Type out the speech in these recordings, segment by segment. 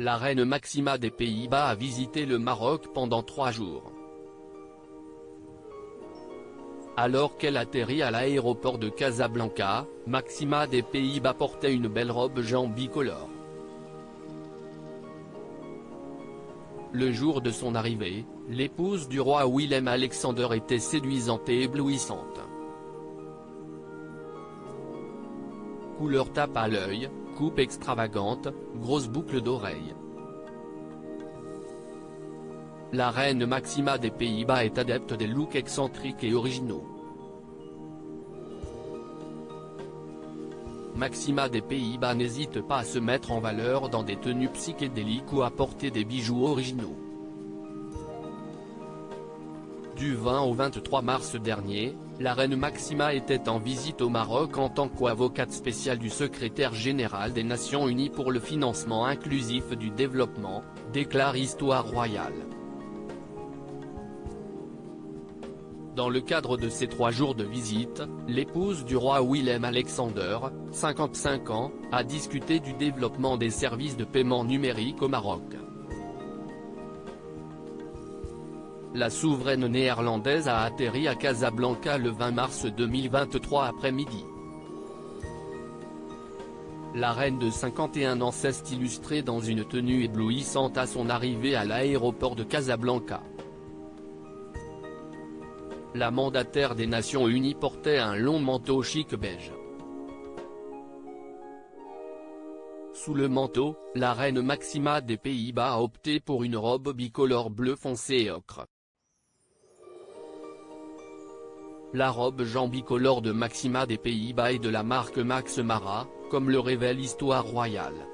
La reine Máxima des Pays-Bas a visité le Maroc pendant 3 jours. Alors qu'elle atterrit à l'aéroport de Casablanca, Máxima des Pays-Bas portait une belle robe jaune bicolore. Le jour de son arrivée, l'épouse du roi Willem-Alexander était séduisante et éblouissante. Couleur tape à l'œil, coupe extravagante, grosse boucle d'oreille. La reine Máxima des Pays-Bas est adepte des looks excentriques et originaux. Máxima des Pays-Bas n'hésite pas à se mettre en valeur dans des tenues psychédéliques ou à porter des bijoux originaux. Du 20 au 23 mars dernier, la reine Máxima était en visite au Maroc en tant qu'avocate spéciale du secrétaire général des Nations Unies pour le financement inclusif du développement, déclare Histoire Royale. Dans le cadre de ces 3 jours de visite, l'épouse du roi Willem-Alexander, 55 ans, a discuté du développement des services de paiement numérique au Maroc. La souveraine néerlandaise a atterri à Casablanca le 20 mars 2023 après-midi. La reine de 51 ans s'est illustrée dans une tenue éblouissante à son arrivée à l'aéroport de Casablanca. La mandataire des Nations Unies portait un long manteau chic beige. Sous le manteau, la reine Máxima des Pays-Bas a opté pour une robe bicolore bleu foncé et ocre. La robe jaune bicolore de Máxima des Pays-Bas est de la marque Max Mara, comme le révèle Histoire Royale.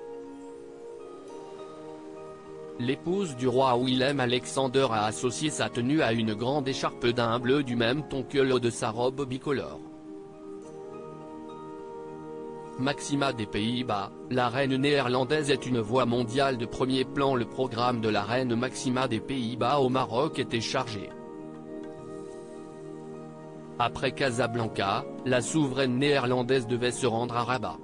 L'épouse du roi Willem-Alexander a associé sa tenue à une grande écharpe d'un bleu du même ton que le de sa robe bicolore. Máxima des Pays-Bas, la reine néerlandaise est une voix mondiale de premier plan. Le programme de la reine Máxima des Pays-Bas au Maroc était chargé. Après Casablanca, la souveraine néerlandaise devait se rendre à Rabat.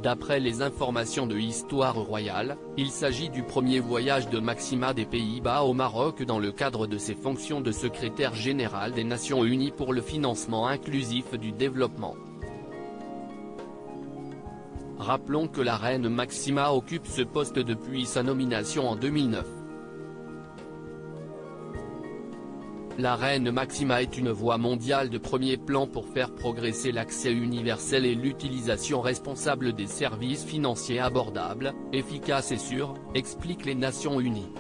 D'après les informations de Histoire Royale, il s'agit du premier voyage de Máxima des Pays-Bas au Maroc dans le cadre de ses fonctions de secrétaire général des Nations Unies pour le financement inclusif du développement. Rappelons que la reine Máxima occupe ce poste depuis sa nomination en 2009. La reine Máxima est une voix mondiale de premier plan pour faire progresser l'accès universel et l'utilisation responsable des services financiers abordables, efficaces et sûrs, expliquent les Nations Unies.